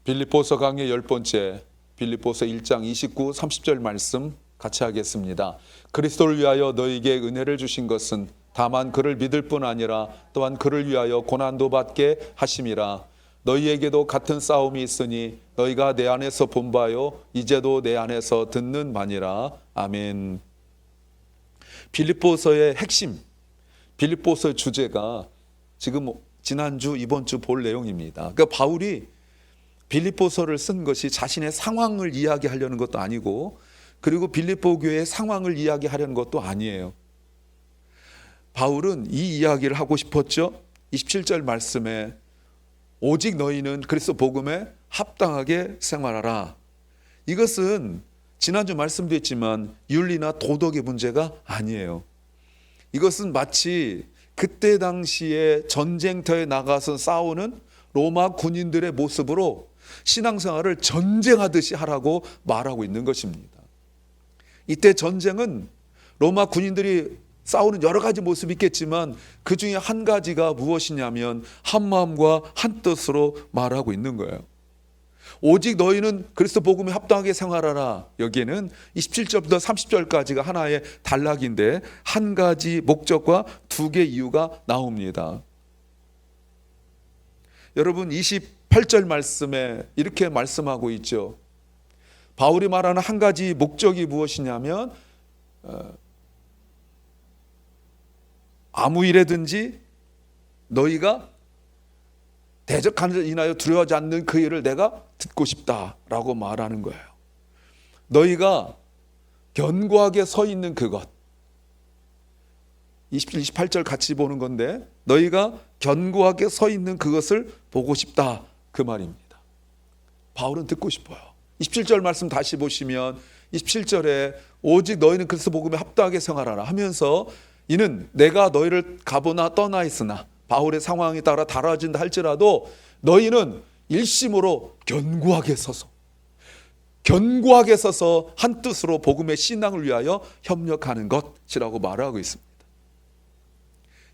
빌립보서 강의 10번째, 빌립보서 1장 29, 30절 말씀 같이 하겠습니다. 그리스도를 위하여 너희에게 은혜를 주신 것은 다만 그를 믿을 뿐 아니라 또한 그를 위하여 고난도 받게 하심이라. 너희에게도 같은 싸움이 있으니 너희가 내 안에서 본 바요 이제도 내 안에서 듣는 바니라. 아멘. 빌립보서의 핵심, 빌립보서의 주제가 지금 지난주 이번주 볼 내용입니다. 그러니까 바울이 빌립보서를 쓴 것이 자신의 상황을 이야기하려는 것도 아니고, 그리고 빌립보 교회의 상황을 이야기하려는 것도 아니에요. 바울은 이 이야기를 하고 싶었죠. 27절 말씀에 오직 너희는 그리스도 복음에 합당하게 생활하라. 이것은 지난주 말씀드렸지만 윤리나 도덕의 문제가 아니에요. 이것은 마치 그때 당시에 전쟁터에 나가서 싸우는 로마 군인들의 모습으로 신앙생활을 전쟁하듯이 하라고 말하고 있는 것입니다. 이때 전쟁은 로마 군인들이 싸우는 여러 가지 모습이 있겠지만 그 중에 한 가지가 무엇이냐면 한 마음과 한 뜻으로 말하고 있는 거예요. 오직 너희는 그리스도 복음에 합당하게 생활하라. 여기에는 27절부터 30절까지가 하나의 단락인데 한 가지 목적과 두 개 이유가 나옵니다. 여러분 28절 말씀에 이렇게 말씀하고 있죠. 바울이 말하는 한 가지 목적이 무엇이냐면 아무 일에든지 너희가 대적하는 데 인하여 두려워하지 않는 그 일을 내가 듣고 싶다라고 말하는 거예요. 너희가 견고하게 서 있는 그것, 27, 28절 같이 보는 건데 너희가 견고하게 서 있는 그것을 보고 싶다, 그 말입니다. 바울은 듣고 싶어요. 27절 말씀 다시 보시면 27절에 오직 너희는 그리스도 복음에 합당하게 생활하라 하면서 이는 내가 너희를 가보나 떠나 있으나, 바울의 상황에 따라 달라진다 할지라도 너희는 일심으로 견고하게 서서 한 뜻으로 복음의 신앙을 위하여 협력하는 것이라고 말하고 있습니다.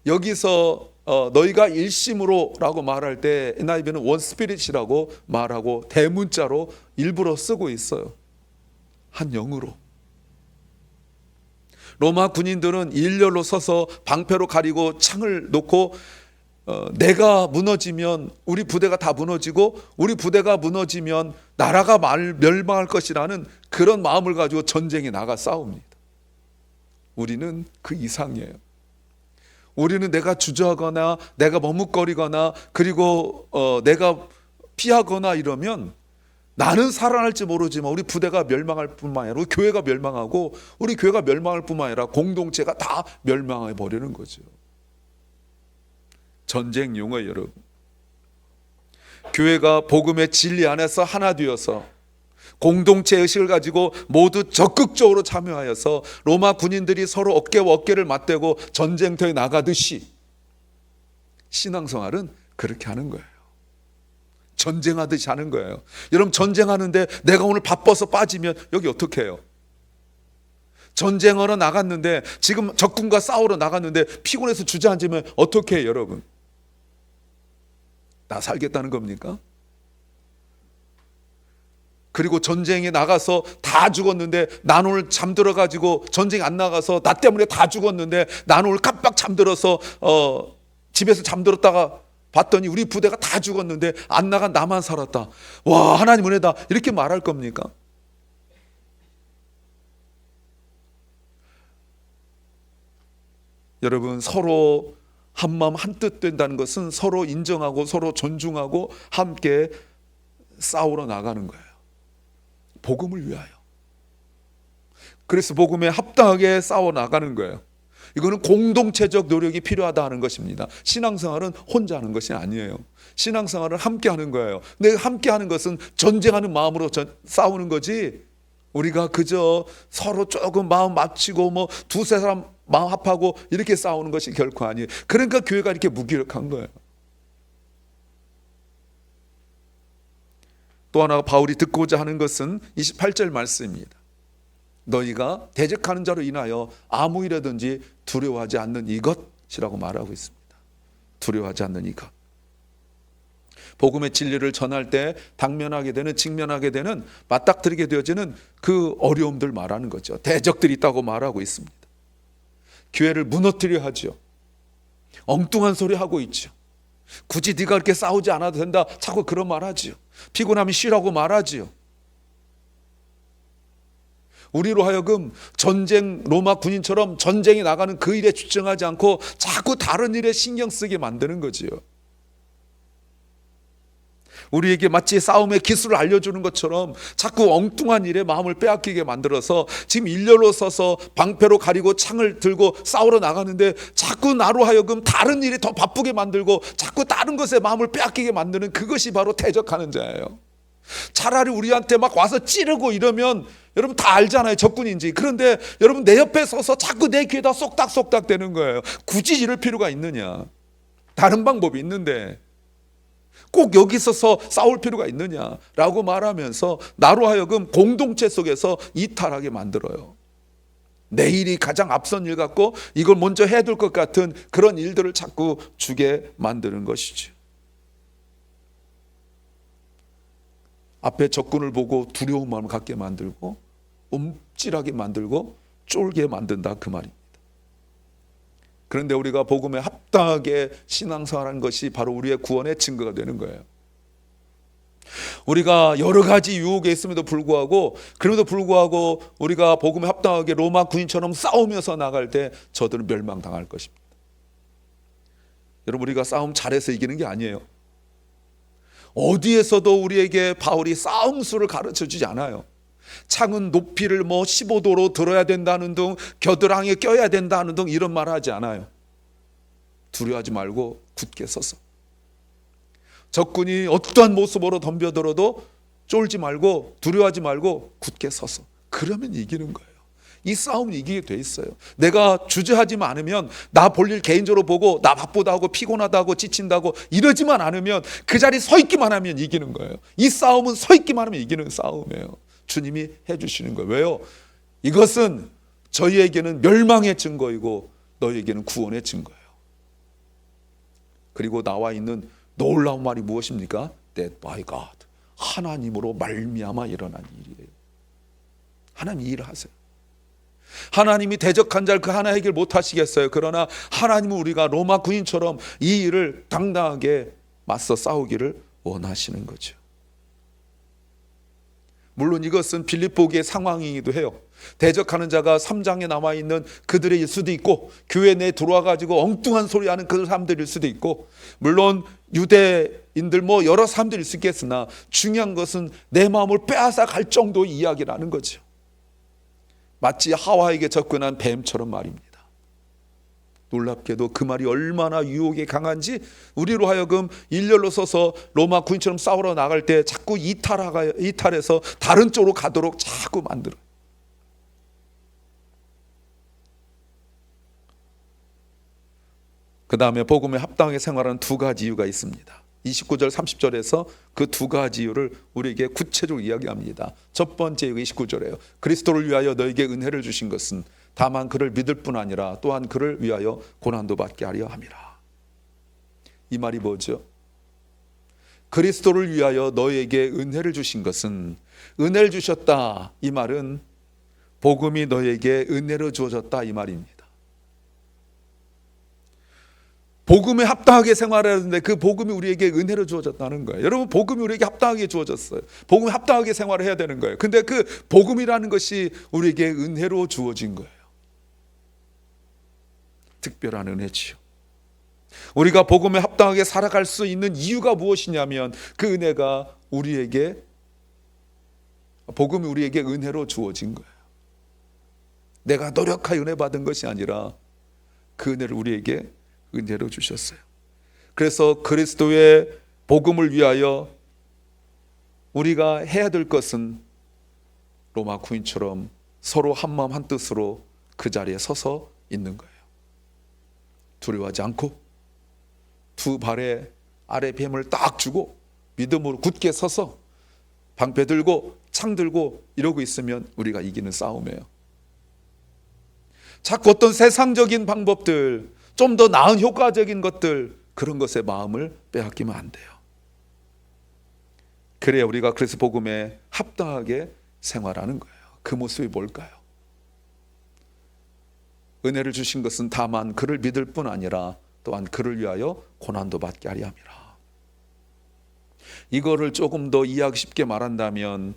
여기서 너희가 일심으로 라고 말할 때 NIV는 원 스피릿이라고 말하고 대문자로 일부러 쓰고 있어요. 한 영으로. 로마 군인들은 일렬로 서서 방패로 가리고 창을 놓고 내가 무너지면 우리 부대가 다 무너지고 우리 부대가 무너지면 나라가 멸망할 것이라는 그런 마음을 가지고 전쟁에 나가 싸웁니다. 우리는 그 이상이에요. 우리는 내가 주저하거나 내가 머뭇거리거나 그리고 내가 피하거나 이러면 나는 살아날지 모르지만 우리 부대가 멸망할 뿐만 아니라 우리 교회가 멸망하고 우리 교회가 멸망할 뿐만 아니라 공동체가 다 멸망해 버리는 거죠. 전쟁 용어 여러분. 교회가 복음의 진리 안에서 하나 되어서 공동체 의식을 가지고 모두 적극적으로 참여하여서 로마 군인들이 서로 어깨와 어깨를 맞대고 전쟁터에 나가듯이 신앙생활은 그렇게 하는 거예요. 전쟁하듯이 하는 거예요. 여러분 전쟁하는데 내가 오늘 바빠서 빠지면 여기 어떻게 해요? 전쟁하러 나갔는데 지금 적군과 싸우러 나갔는데 피곤해서 주저앉으면 어떻게 해요 여러분? 나 살겠다는 겁니까? 그리고 전쟁에 나가서 다 죽었는데 난 오늘 잠들어가지고 전쟁 안 나가서 나 때문에 다 죽었는데 난 오늘 깜빡 잠들어서 집에서 잠들었다가 봤더니 우리 부대가 다 죽었는데 안 나간 나만 살았다. 와 하나님 은혜다 이렇게 말할 겁니까? 여러분 서로 한마음 한뜻 된다는 것은 서로 인정하고 서로 존중하고 함께 싸우러 나가는 거예요. 복음을 위하여. 그래서 복음에 합당하게 싸워 나가는 거예요. 이거는 공동체적 노력이 필요하다 하는 것입니다. 신앙생활은 혼자 하는 것이 아니에요. 신앙생활은 함께 하는 거예요. 근데 함께 하는 것은 전쟁하는 마음으로 싸우는 거지 우리가 그저 서로 조금 마음 맞추고 뭐 두세 사람 마음 합하고 이렇게 싸우는 것이 결코 아니에요. 그러니까 교회가 이렇게 무기력한 거예요. 또 하나 바울이 듣고자 하는 것은 28절 말씀입니다. 너희가 대적하는 자로 인하여 아무 일이든지 두려워하지 않는 이것이라고 말하고 있습니다. 두려워하지 않는 이것. 복음의 진리를 전할 때 당면하게 되는, 직면하게 되는, 맞닥뜨리게 되어지는 그 어려움들 말하는 거죠. 대적들이 있다고 말하고 있습니다. 교회를 무너뜨려 하죠. 엉뚱한 소리 하고 있죠. 굳이 네가 그렇게 싸우지 않아도 된다, 자꾸 그런 말 하지요. 피곤하면 쉬라고 말하지요. 우리로 하여금 전쟁, 로마 군인처럼 전쟁에 나가는 그 일에 집중하지 않고 자꾸 다른 일에 신경 쓰게 만드는 거지요. 우리에게 마치 싸움의 기술을 알려주는 것처럼 자꾸 엉뚱한 일에 마음을 빼앗기게 만들어서 지금 일렬로 서서 방패로 가리고 창을 들고 싸우러 나가는데 자꾸 나로 하여금 다른 일에 더 바쁘게 만들고 자꾸 다른 것에 마음을 빼앗기게 만드는, 그것이 바로 대적하는 자예요. 차라리 우리한테 막 와서 찌르고 이러면 여러분 다 알잖아요, 적군인지. 그런데 여러분 내 옆에 서서 자꾸 내 귀에다 쏙닥쏙닥 대는 거예요. 굳이 이럴 필요가 있느냐? 다른 방법이 있는데 꼭 여기 서서 싸울 필요가 있느냐라고 말하면서 나로 하여금 공동체 속에서 이탈하게 만들어요. 내 일이 가장 앞선 일 같고 이걸 먼저 해야 될 것 같은 그런 일들을 자꾸 주게 만드는 것이죠. 앞에 적군을 보고 두려운 마음을 갖게 만들고 움찔하게 만들고 쫄게 만든다, 그 말입니다. 그런데 우리가 복음에 합당하게 신앙생활하는 것이 바로 우리의 구원의 증거가 되는 거예요. 우리가 여러 가지 유혹에 있음에도 불구하고, 그럼에도 불구하고 우리가 복음에 합당하게 로마 군인처럼 싸우면서 나갈 때 저들은 멸망당할 것입니다. 여러분, 우리가 싸움 잘해서 이기는 게 아니에요. 어디에서도 우리에게 바울이 싸움수를 가르쳐 주지 않아요. 창은 높이를 15도로 들어야 된다는 등, 겨드랑이에 껴야 된다는 등 이런 말 하지 않아요. 두려워하지 말고 굳게 서서, 적군이 어떠한 모습으로 덤벼들어도 쫄지 말고 두려워하지 말고 굳게 서서, 그러면 이기는 거예요. 이 싸움은 이기게 돼 있어요. 내가 주저하지만 않으면, 나 볼일 개인적으로 보고 나 바쁘다 하고 피곤하다 하고 지친다고 이러지만 않으면, 그 자리에 서 있기만 하면 이기는 거예요. 이 싸움은 서 있기만 하면 이기는 싸움이에요. 주님이 해주시는 거예요. 왜요? 이것은 저희에게는 멸망의 증거이고 너희에게는 구원의 증거예요. 그리고 나와 있는 놀라운 말이 무엇입니까? That by God, 하나님으로 말미암아 일어난 일이에요. 하나님 이 일을 하세요. 하나님이 대적한 자를 그 하나 해결 못 하시겠어요? 그러나 하나님은 우리가 로마 군인처럼 이 일을 당당하게 맞서 싸우기를 원하시는 거죠. 물론 이것은 빌립보기의 상황이기도 해요. 대적하는 자가 3장에 남아 있는 그들의 일 수도 있고, 교회 내에 들어와 가지고 엉뚱한 소리 하는 그 사람들일 수도 있고, 물론 유대인들 여러 사람들일 수 있겠으나 중요한 것은 내 마음을 빼앗아 갈 정도의 이야기라는 거죠. 마치 하와에게 접근한 뱀처럼 말입니다. 놀랍게도 그 말이 얼마나 유혹이 강한지 우리로 하여금 일렬로 서서 로마 군인처럼 싸우러 나갈 때 자꾸 이탈해서 다른 쪽으로 가도록 자꾸 만들어요. 그 다음에 복음에 합당하게 생활하는 두 가지 이유가 있습니다. 29절 30절에서 그 두 가지 이유를 우리에게 구체적으로 이야기합니다. 첫 번째 29절이에요. 그리스도를 위하여 너에게 은혜를 주신 것은 다만 그를 믿을 뿐 아니라 또한 그를 위하여 고난도 받게 하려 함이라. 이 말이 뭐죠? 그리스도를 위하여 너에게 은혜를 주신 것은, 은혜를 주셨다, 이 말은 복음이 너에게 은혜로 주어졌다, 이 말입니다. 복음에 합당하게 생활해야 하는데 그 복음이 우리에게 은혜로 주어졌다는 거예요. 여러분, 복음이 우리에게 합당하게 주어졌어요. 복음에 합당하게 생활을 해야 되는 거예요. 근데 그 복음이라는 것이 우리에게 은혜로 주어진 거예요. 특별한 은혜지요. 우리가 복음에 합당하게 살아갈 수 있는 이유가 무엇이냐면, 그 은혜가 복음이 우리에게 은혜로 주어진 거예요. 내가 노력하여 은혜 받은 것이 아니라 그 은혜를 우리에게 은혜로 주셨어요. 그래서 그리스도의 복음을 위하여 우리가 해야 될 것은 로마 군인처럼 서로 한마음 한뜻으로 그 자리에 서서 있는 거예요. 두려워하지 않고 두 발에 아래 뱀을 딱 주고 믿음으로 굳게 서서 방패 들고 창 들고 이러고 있으면 우리가 이기는 싸움이에요. 자꾸 어떤 세상적인 방법들, 좀 더 나은 효과적인 것들, 그런 것에 마음을 빼앗기면 안 돼요. 그래야 우리가 그래서 복음에 합당하게 생활하는 거예요. 그 모습이 뭘까요? 은혜를 주신 것은 다만 그를 믿을 뿐 아니라 또한 그를 위하여 고난도 받게 하려 함이라. 이거를 조금 더 이해하기 쉽게 말한다면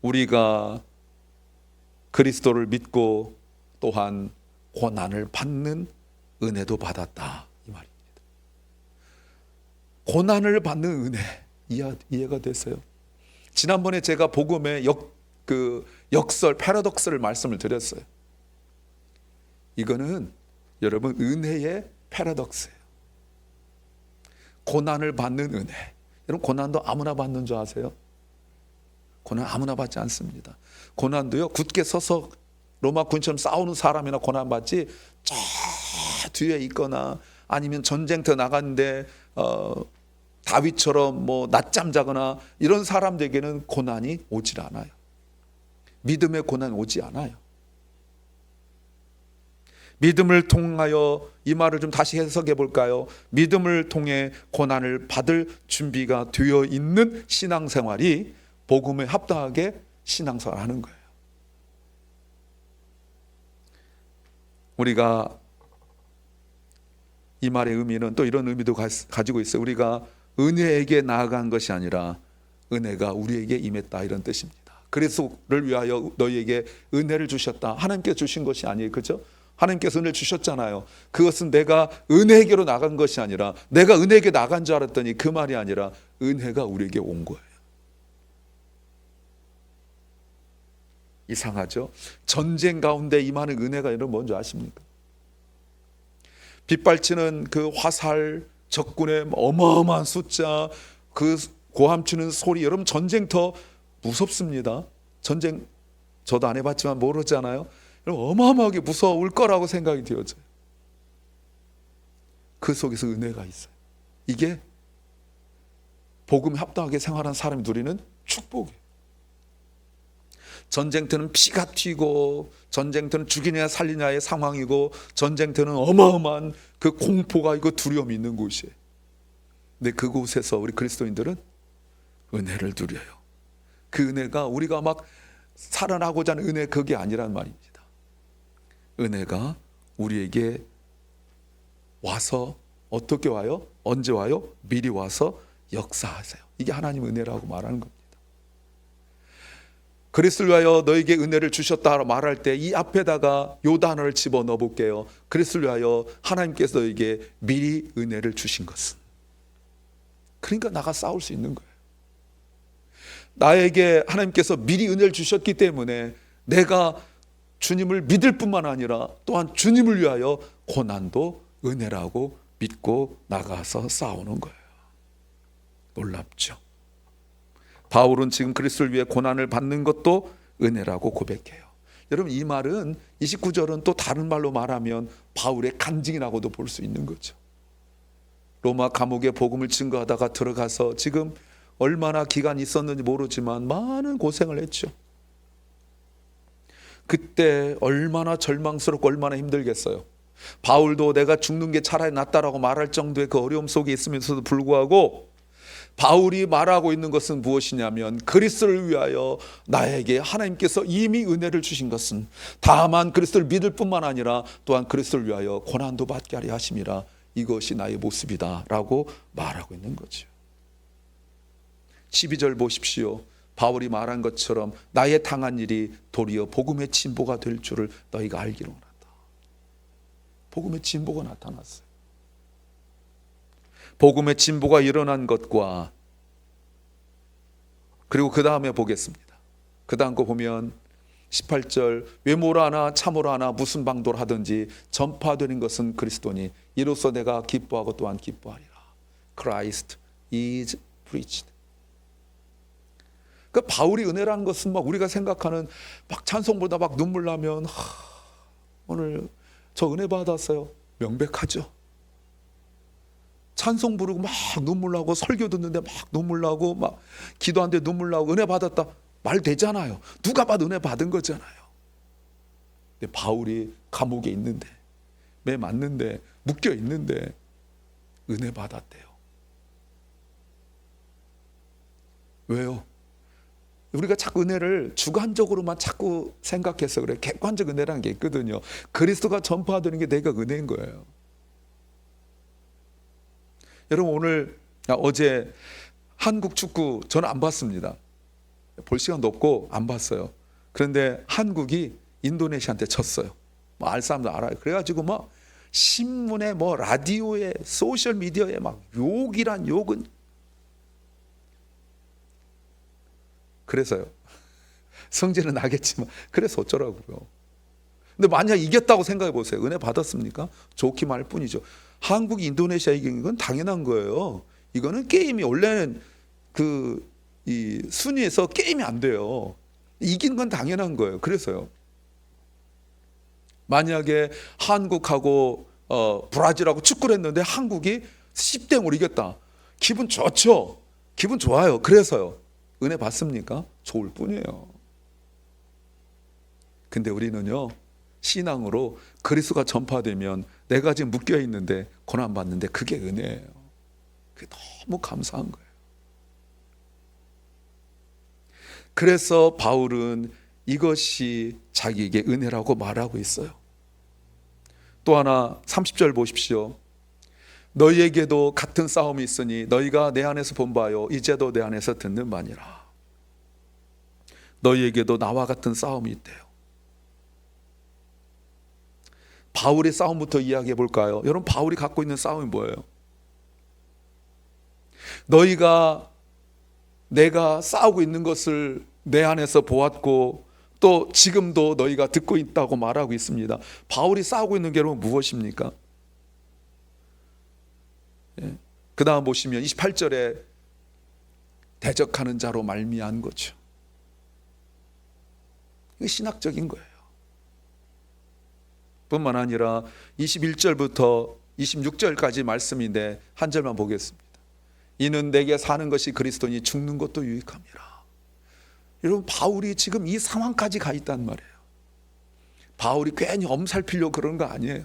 우리가 그리스도를 믿고 또한 고난을 받는 은혜도 받았다 이 말입니다. 고난을 받는 은혜 이해가 됐어요? 지난번에 제가 복음의 역설 패러독스를 말씀을 드렸어요. 이거는 여러분 은혜의 패러독스예요. 고난을 받는 은혜. 여러분 고난도 아무나 받는 줄 아세요? 고난 아무나 받지 않습니다. 고난도요 굳게 서서 로마 군처럼 싸우는 사람이나 고난 받지, 저 뒤에 있거나 아니면 전쟁터 나갔는데 다윗처럼 뭐 낮잠 자거나 이런 사람들에게는 고난이 오질 않아요. 믿음의 고난 오지 않아요. 믿음을 통하여, 이 말을 좀 다시 해석해 볼까요? 믿음을 통해 고난을 받을 준비가 되어 있는 신앙생활이 복음에 합당하게 신앙생활 하는 거예요. 우리가 이 말의 의미는 또 이런 의미도 가지고 있어요. 우리가 은혜에게 나아간 것이 아니라 은혜가 우리에게 임했다 이런 뜻입니다. 그리스도를 위하여 너희에게 은혜를 주셨다. 하나님께서 주신 것이 아니에요. 그렇죠? 하나님께서 은혜를 주셨잖아요. 그것은 내가 은혜에게로 나간 것이 아니라, 내가 은혜에게 나간 줄 알았더니 그 말이 아니라 은혜가 우리에게 온 거예요. 이상하죠? 전쟁 가운데 임하는 은혜가 여러분 뭔지 아십니까? 빗발치는 그 화살, 적군의 어마어마한 숫자, 그 고함치는 소리, 여러분 전쟁터 무섭습니다. 전쟁 저도 안 해봤지만 모르잖아요. 여러분 어마어마하게 무서울 거라고 생각이 되어져요. 그 속에서 은혜가 있어요. 이게 복음에 합당하게 생활한 사람이 누리는 축복이에요. 전쟁터는 피가 튀고, 전쟁터는 죽이냐 살리냐의 상황이고, 전쟁터는 어마어마한 그 공포가 있고 두려움이 있는 곳이에요. 근데 그곳에서 우리 그리스도인들은 은혜를 누려요. 그 은혜가 우리가 막 살아나고자 하는 은혜, 그게 아니란 말입니다. 은혜가 우리에게 와서 어떻게 와요? 언제 와요? 미리 와서 역사하세요. 이게 하나님 은혜라고 말하는 겁니다. 그리스도를 위하여 너에게 은혜를 주셨다 말할 때 이 앞에다가 요 단어를 집어넣어 볼게요. 그리스도를 위하여 하나님께서 너에게 미리 은혜를 주신 것은. 그러니까 나가 싸울 수 있는 거예요. 나에게 하나님께서 미리 은혜를 주셨기 때문에 내가 주님을 믿을 뿐만 아니라 또한 주님을 위하여 고난도 은혜라고 믿고 나가서 싸우는 거예요. 놀랍죠? 바울은 지금 그리스도를 위해 고난을 받는 것도 은혜라고 고백해요. 여러분 이 말은 29절은 또 다른 말로 말하면 바울의 간증이라고도 볼 수 있는 거죠. 로마 감옥에 복음을 증거하다가 들어가서 지금 얼마나 기간이 있었는지 모르지만 많은 고생을 했죠. 그때 얼마나 절망스럽고 얼마나 힘들겠어요. 바울도 내가 죽는 게 차라리 낫다라고 말할 정도의 그 어려움 속에 있으면서도 불구하고 바울이 말하고 있는 것은 무엇이냐면 그리스도를 위하여 나에게 하나님께서 이미 은혜를 주신 것은 다만 그리스도를 믿을 뿐만 아니라 또한 그리스도를 위하여 고난도 받게 하려 하심이라, 이것이 나의 모습이다 라고 말하고 있는 거죠. 12절 보십시오. 바울이 말한 것처럼 나의 당한 일이 도리어 복음의 진보가 될 줄을 너희가 알기로 원한다. 복음의 진보가 나타났어요. 복음의 진보가 일어난 것과, 그리고 그 다음에 보겠습니다. 그 다음 거 보면 18절 외모로 하나 참으로 하나 무슨 방도를 하든지 전파되는 것은 그리스도니 이로써 내가 기뻐하고 또한 기뻐하리라. Christ is preached. 그 바울이 은혜라는 것은 막 우리가 생각하는 막 찬송보다 막 눈물 나면 오늘 저 은혜 받았어요. 명백하죠. 찬송 부르고 막 눈물 나고, 설교 듣는데 막 눈물 나고, 막 기도하는데 눈물 나고, 은혜 받았다 말 되잖아요. 누가 봐도 은혜 받은 거잖아요. 근데 바울이 감옥에 있는데, 매 맞는데, 묶여 있는데 은혜 받았대요. 왜요? 우리가 자꾸 은혜를 주관적으로만 자꾸 생각해서 그래. 객관적 은혜라는 게 있거든요. 그리스도가 전파되는 게 내가 은혜인 거예요. 여러분 어제 한국 축구 저는 안 봤습니다. 볼 시간도 없고 안 봤어요. 그런데 한국이 인도네시아한테 졌어요. 뭐 알 사람도 알아요. 그래가지고 막 신문에 뭐 라디오에 소셜 미디어에 막 욕이란 욕은. 그래서요. 성질은 나겠지만 그래서 어쩌라고요. 근데 만약 이겼다고 생각해 보세요. 은혜 받았습니까? 좋기 말 뿐이죠. 한국이 인도네시아 이긴 건 당연한 거예요. 이거는 게임이 원래는 이 순위에서 게임이 안 돼요. 이긴 건 당연한 거예요. 그래서요. 만약에 한국하고 브라질하고 축구를 했는데 한국이 10대 0으로 이겼다. 기분 좋죠. 기분 좋아요. 그래서요. 은혜 받습니까? 좋을 뿐이에요. 근데 우리는요, 신앙으로 그리스도가 전파되면 내가 지금 묶여 있는데 고난 받는데 그게 은혜예요. 그게 너무 감사한 거예요. 그래서 바울은 이것이 자기에게 은혜라고 말하고 있어요. 또 하나 30절 보십시오. 너희에게도 같은 싸움이 있으니 너희가 내 안에서 본 바요 이제도 내 안에서 듣는 바니라. 너희에게도 나와 같은 싸움이 있대요. 바울의 싸움부터 이야기해 볼까요? 여러분, 바울이 갖고 있는 싸움이 뭐예요? 내가 싸우고 있는 것을 내 안에서 보았고 또 지금도 너희가 듣고 있다고 말하고 있습니다. 바울이 싸우고 있는 게 여러분 무엇입니까? 그 다음 보시면 28절에 대적하는 자로 말미암은 거죠. 이게 신학적인 거예요. 뿐만 아니라 21절부터 26절까지 말씀인데 한 절만 보겠습니다. 이는 내게 사는 것이 그리스도니 죽는 것도 유익함이라. 여러분, 바울이 지금 이 상황까지 가 있단 말이에요. 바울이 괜히 엄살피려고 그런 거 아니에요.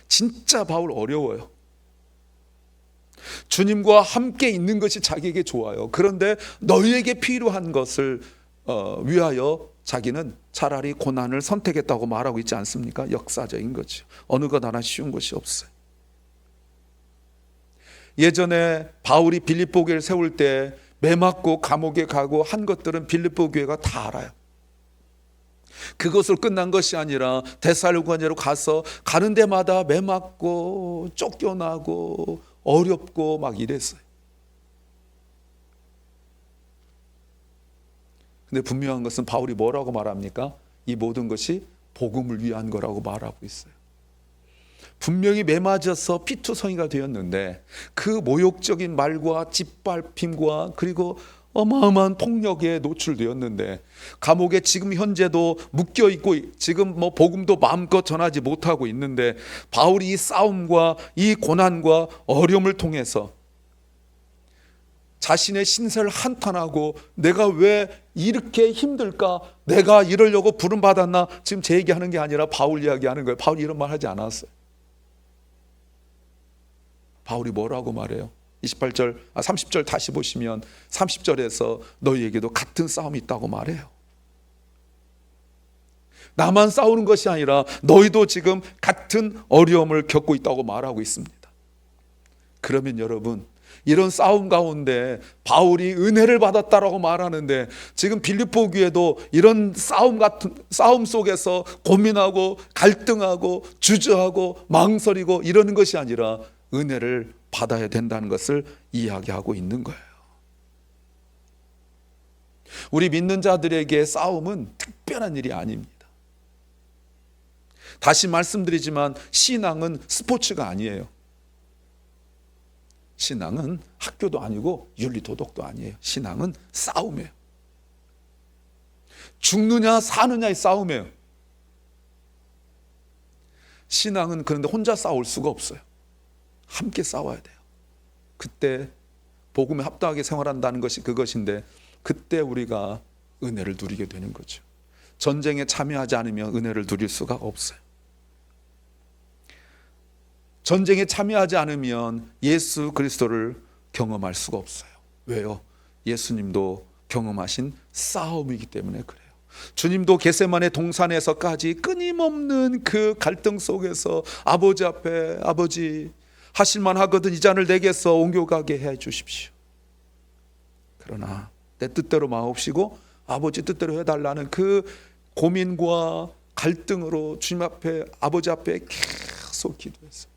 진짜 바울 어려워요. 주님과 함께 있는 것이 자기에게 좋아요. 그런데 너희에게 필요한 것을 위하여 자기는 차라리 고난을 선택했다고 말하고 있지 않습니까? 역사적인 거죠. 어느 것 하나 쉬운 것이 없어요. 예전에 바울이 빌립보 교회를 세울 때 매 맞고 감옥에 가고 한 것들은 빌립보 교회가 다 알아요. 그것으로 끝난 것이 아니라 데살로니가로 가서 가는 데마다 매 맞고 쫓겨나고 어렵고 막 이랬어요. 근데 분명한 것은 바울이 뭐라고 말합니까? 이 모든 것이 복음을 위한 거라고 말하고 있어요. 분명히 매맞아서 피투성이가 되었는데 그 모욕적인 말과 짓밟힘과 그리고 어마어마한 폭력에 노출되었는데 감옥에 지금 현재도 묶여 있고 지금 뭐 복음도 마음껏 전하지 못하고 있는데 바울이 이 싸움과 이 고난과 어려움을 통해서 자신의 신세를 한탄하고 내가 왜 이렇게 힘들까? 내가 이러려고 부름받았나? 지금 제 얘기하는 게 아니라 바울 이야기하는 거예요. 바울이 이런 말 하지 않았어요. 바울이 뭐라고 말해요? 30절 다시 보시면 30절에서 너희에게도 같은 싸움이 있다고 말해요. 나만 싸우는 것이 아니라 너희도 지금 같은 어려움을 겪고 있다고 말하고 있습니다. 그러면 여러분, 이런 싸움 가운데 바울이 은혜를 받았다라고 말하는데 지금 빌립보 교회도 이런 싸움 속에서 고민하고 갈등하고 주저하고 망설이고 이러는 것이 아니라 은혜를 받아야 된다는 것을 이야기하고 있는 거예요. 우리 믿는 자들에게 싸움은 특별한 일이 아닙니다. 다시 말씀드리지만 신앙은 스포츠가 아니에요. 신앙은 학교도 아니고 윤리도덕도 아니에요. 신앙은 싸움이에요. 죽느냐 사느냐의 싸움이에요. 신앙은 그런데 혼자 싸울 수가 없어요. 함께 싸워야 돼요. 그때 복음에 합당하게 생활한다는 것이 그것인데 그때 우리가 은혜를 누리게 되는 거죠. 전쟁에 참여하지 않으면 은혜를 누릴 수가 없어요. 전쟁에 참여하지 않으면 예수 그리스도를 경험할 수가 없어요. 왜요? 예수님도 경험하신 싸움이기 때문에 그래요. 주님도 겟세마네 동산에서까지 끊임없는 그 갈등 속에서 아버지 앞에 아버지 하실만 하거든 이 잔을 내게서 옮겨가게 해 주십시오. 그러나 내 뜻대로 마옵시고 아버지 뜻대로 해달라는 그 고민과 갈등으로 주님 앞에 아버지 앞에 계속 기도했어요.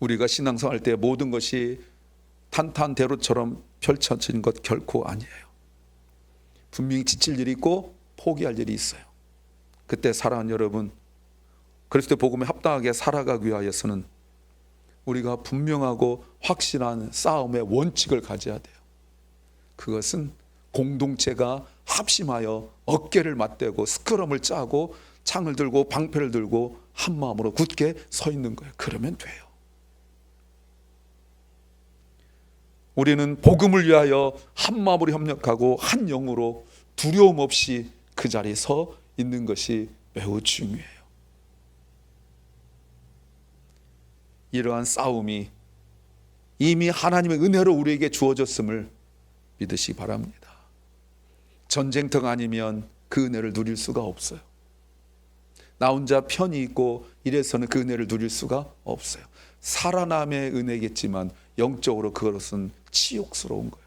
우리가 신앙생활 때 모든 것이 탄탄대로처럼 펼쳐진 것 결코 아니에요. 분명히 지칠 일이 있고 포기할 일이 있어요. 그때 사랑하는 여러분, 그리스도의 복음에 합당하게 살아가기 위하여서는 우리가 분명하고 확실한 싸움의 원칙을 가져야 돼요. 그것은 공동체가 합심하여 어깨를 맞대고 스크럼을 짜고 창을 들고 방패를 들고 한 마음으로 굳게 서 있는 거예요. 그러면 돼요. 우리는 복음을 위하여 한 마음으로 협력하고 한 영으로 두려움 없이 그 자리에 서 있는 것이 매우 중요해요. 이러한 싸움이 이미 하나님의 은혜로 우리에게 주어졌음을 믿으시기 바랍니다. 전쟁터가 아니면 그 은혜를 누릴 수가 없어요. 나 혼자 편히 있고 이래서는 그 은혜를 누릴 수가 없어요. 살아남의 은혜겠지만 영적으로 그것은 치욕스러운 거예요.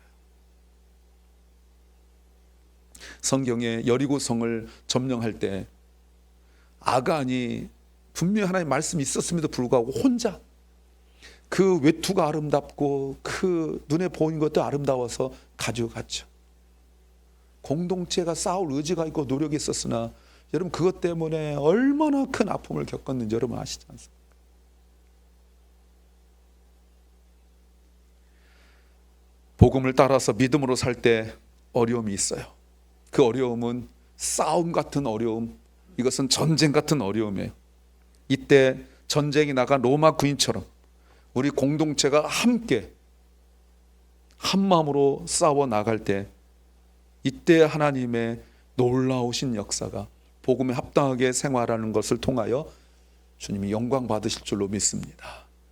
성경에 여리고성을 점령할 때 아간이 분명히 하나님의 말씀이 있었음에도 불구하고 혼자 그 외투가 아름답고 그 눈에 보이는 것도 아름다워서 가져갔죠. 공동체가 싸울 의지가 있고 노력이 있었으나 여러분 그것 때문에 얼마나 큰 아픔을 겪었는지 여러분 아시지 않습니까? 복음을 따라서 믿음으로 살 때 어려움이 있어요. 그 어려움은 싸움 같은 어려움, 이것은 전쟁 같은 어려움이에요. 이때 전쟁이 나간 로마 군인처럼 우리 공동체가 함께 한 마음으로 싸워 나갈 때 이때 하나님의 놀라우신 역사가 복음에 합당하게 생활하는 것을 통하여 주님이 영광 받으실 줄로 믿습니다.